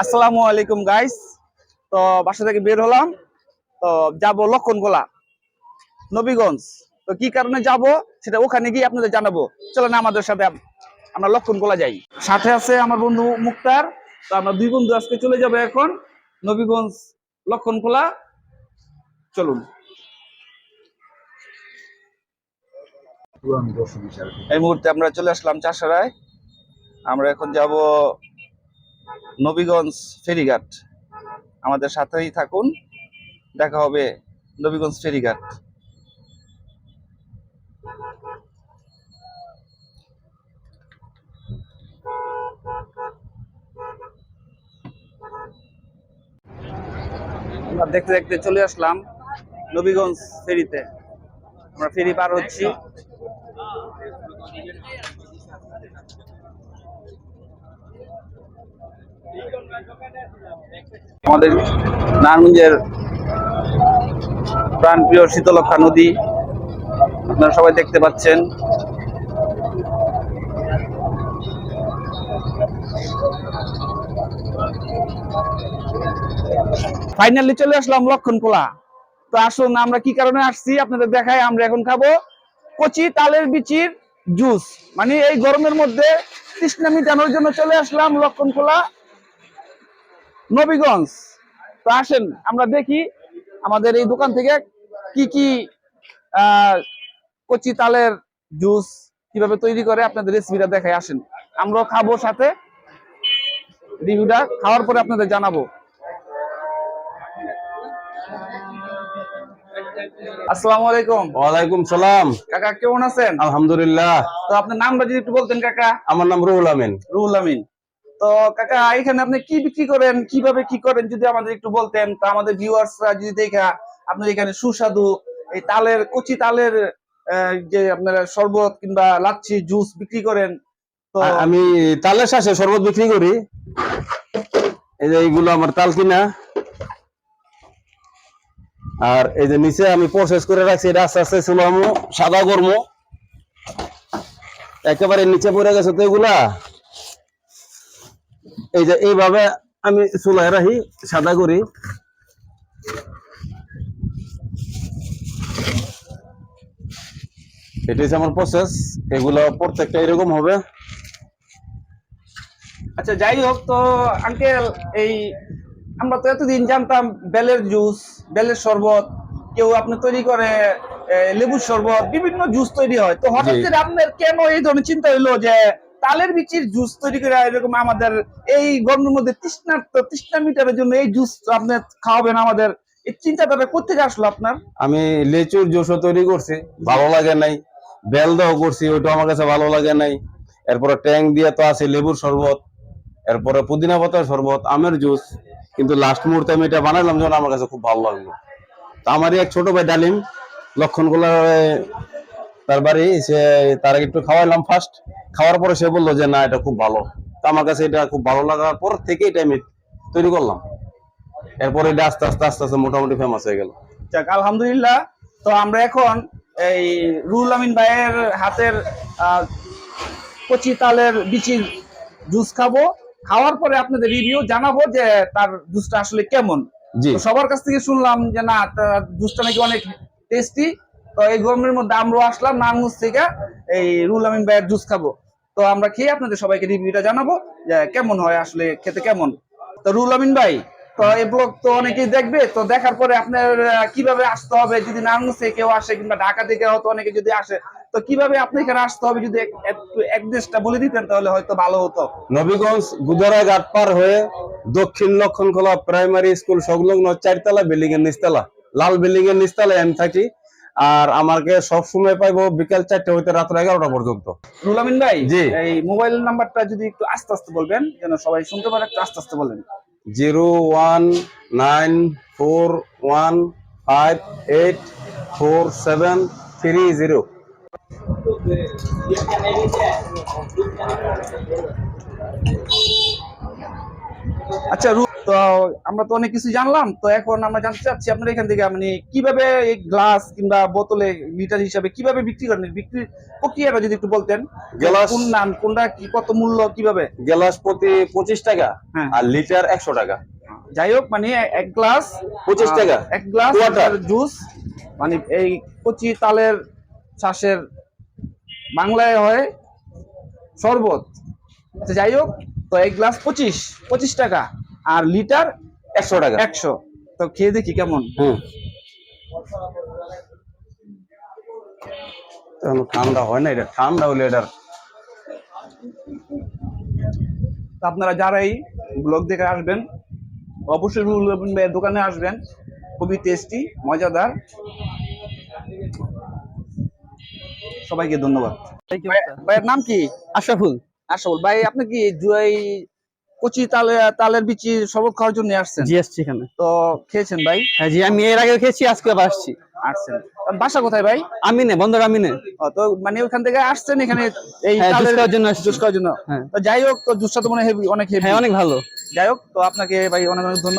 আসসালামু আলাইকুম গাইস। তো বাসা থেকে বের হলাম, তো যাব লক্ষণগোলা নবীগঞ্জ। তো কি কারণে যাব সেটা ওখানে গিয়ে আপনাদের জানাবো। চলেন আমাদের সাথে আমরা লক্ষণগোলা যাই। সাথে আছে আমার বন্ধু মুক্তার। তো আমরা দুই বন্ধু আজকে চলে যাব এখন নবীগঞ্জ লক্ষণগোলা। চলুন। এই মুহূর্তে আমরা চলে আসলাম চাষারায়। আমরা এখন যাব নবীগঞ্জ ফেরিঘাট। আমাদের সাথেই থাকুন, দেখা হবে নবীগঞ্জ ফেরিঘাট। আমরা দেখতে দেখতে চলে আসলাম নবীগঞ্জ ফেরিতে। আমরা ফেরি পার হচ্ছি। আমাদের নারায়ণগঞ্জের প্রাণপ্রিয় শীতলক্ষা নদী আপনারা সবাই দেখতে পাচ্ছেন। ফাইনালি চলে আসলাম লক্ষণখোলা। তো আসুন আমরা কি কারণে আসছি আপনাদের দেখাই। আমরা এখন খাবো কচি তালের বিচির জুস। মানে এই গরমের মধ্যে তৃষ্ণা মিটানোর জন্য চলে আসলাম লক্ষণখোলা নবীগঞ্জ। তো আসেন আমরা দেখি আমাদের এই দোকান থেকে কি কি কচি তালের জুস কিভাবে তৈরি করে আপনাদের রেসিপিটা দেখায়। আসেন আমরাও খাবো, সাথে রিভিউটা খাওয়ার পরে আপনাদের জানাবো। আসসালামু আলাইকুম। ওয়ালাইকুম সালাম। কাকা কেমন আছেন? আলহামদুলিল্লাহ। তো আপনার নামটা যদি একটু বলতেন কাকা। আমার নাম রুহুল আমিন। রুহুল আমিন। তো কাকা এখানে আপনি কি বিক্রি করেন, কিভাবে কি করেন যদি আমাদের একটু বলতেন, তো আমাদের ভিউয়ার্সরা যদি দেখা আপনার এখানে সুস্বাদু এই তালের কচি তালের যে আপনারা শরবত কিংবা লাচ্ছি জুস বিক্রি করেন। তো আমি তালের শাঁসে শরবত বিক্রি করি। এই যে এইগুলো আমার তাল কিনা, আর এই যে নিচে আমি প্রসেস করে রাখছি, এটা আস্তে আস্তে চুলামো, সাদা করবো। একেবারে নিচে পড়ে গেছে তো এগুলা, এই যে এইভাবে আমি চুলায় রাখি, সাদা করি। এটা হচ্ছে আমার প্রসেস। এগুলো প্রত্যেকটা এরকম হবে। আচ্ছা যাই হোক, তো আঙ্কেল এই আমরা তো এতদিন জানতাম বেলের জুস, বেলের শরবত, কেউ আপনি তৈরি করে লেবুর শরবত, বিভিন্ন জুস তৈরি হয়। তো হঠাৎ করে আপনার কেন এই ধরনের চিন্তা হইলো যে তালের বিচির জুস তৈরি করে এরকম আমাদের এই গরমের মধ্যে তৃষ্ণা মিটানোর জন্য এই জুস আপনি খাওয়াবেন আমাদের, এই চিন্তাটা কোত্থেকে আসলো আপনার? আমি লেচুর জুসও তৈরি করছি, ভালো লাগে নাই। বেল দাও করছি, ওইটা আমার কাছে ভালো লাগে নাই। এরপরে ট্যাং দিয়ে তো আছে লেবুর শরবত, এরপরে পুদিনা পাতার শরবত, আমের জুস। কিন্তু লাস্ট মুহূর্তে আমি এটা বানালাম যখন আমার কাছে খুব ভালো লাগলো। তা আমারই এক ছোট ভাই ডালিম, লক্ষণগোলা তার বাড়ি, সে তার একটু খাওয়াইলাম ফার্স্ট। খাওয়ার পরে সে বললো যে না এটা খুব ভালো। তা আমার কাছে এটা খুব ভালো লাগার পর থেকে এটা আমি তৈরি করলাম। এরপরে এটা আস্তে আস্তে আস্তে আস্তে মোটামুটি ফেমাস হয়ে গেল। যাক আলহামদুলিল্লাহ। তো আমরা এখন এই রুহুল আমিন ভাইয়ের হাতের কচি তালের বিচির জুস খাবো। খাওয়ার পরে আপনাদের রিভিউ জানাবো যে তার জুসটা আসলে কেমন। তো সবার কাছ থেকে শুনলাম যে না, তার জুসটা নাকি অনেক টেস্টি। তো এই গরমের মধ্যে আমরাও আসলাম নারায়ণগঞ্জ থেকে এই রুহুল আমিন ভাইয়ের জুস খাবো। তো আমরা খেয়ে আপনাদের সবাইকে রিভিউটা জানাবো যে কেমন হয়, আসলে খেতে কেমন। তো রুহুল আমিন ভাই, তো এই ব্লগ তো অনেকেই দেখবে, তো দেখার পরে আপনার কিভাবে আসতে হবে, যদি নারায়ণগঞ্জ থেকে কেউ আসে কিংবা ঢাকা থেকে হয়তো অনেকে যদি আসে, তো কিভাবে আপনি এখানে আসতে হবে যদি একটু অ্যাড্রেসটা বলে দিতেন তাহলে হয়তো ভালো হতো। নবীগঞ্জ গুদারা ঘাট পার হয়ে দক্ষিণ লক্ষণখোলা প্রাইমারি স্কুল সংলগ্ন 4তলা বিল্ডিং এর নিচতলা, লাল বিল্ডিং এর নিচতলায় আমি থাকি। আর আমাকে সবসময় পাইবো বিকাল 4টা হইতে রাত 11টা পর্যন্ত। রুহুল আমিন ভাই, জি, এই মোবাইল নাম্বারটা যদি একটু আস্তে আস্তে বলবেন যেন সবাই শুনতে পারে, একটু আস্তে আস্তে বলেন। 01941584730। আচ্ছা তো আমরা তো অনেক কিছু জানলাম, তো এখন আমরা জানতে চাচ্ছি আপনার এখান থেকে মানে কিভাবে এই গ্লাস কিংবা বোতলে লিটার হিসাবে কিভাবে বিক্রি করেন, বিক্রি প্রক্রিয়াটা যদি একটু বলতেন। গ্লাস- কোন নাম কোনটা কি কত মূল্য কিভাবে? গ্লাস প্রতি 25 টাকা হ্যাঁ। আর লিটার 100 টাকা। যাই হোক মানে এক গ্লাস 25 টাকা। এক গ্লাস Water। জুস মানে এই কচি তালের চাষের বাংলায় হয় শরবত। আচ্ছা যাই হোক, তো এক গ্লাস 25 টাকা আর লিটার 100 টাকা। 100। তো খেয়ে দেখি কেমন। তখন ঠান্ডা হয় না, এটা ঠান্ডা হলে এটার তো আপনারা যারাই ব্লগ দেখে আসবেন অবশ্যই রুহুল আমিন ভাইয়ের দোকানে আসবেন, খুবই টেস্টি মজাদার। সবাইকে ধন্যবাদ। ভাইয়ের নাম কি? আশরাফুল। আশরাফুল ভাই, আপনি কি এই কচি তালের বিচি শরবত খাওয়ার জন্য আসছেন? জি আসছি এখানে। তো খেয়েছেন ভাই? হ্যাঁ জি, আমি এর আগে খেয়েছি, আজকে আবার আসছি। আসছেন। বাসা কোথায় ভাই? আমিনে, বন্দর আমিনে। তো মানে ওখান থেকে আসছেন এখানে এই হ্যাঁ, জুস তালের খাওয়ার জন্য আসছি। জুস খাওয়ার জন্য। হ্যাঁ। তো যাই হোক, তো জুসটা তো মনে হয় হেভি, অনেক হেভি। হ্যাঁ, অনেক ভালো। যাই হোক, তো আপনাকে ভাই অনেক অনেক ধন্যবাদ।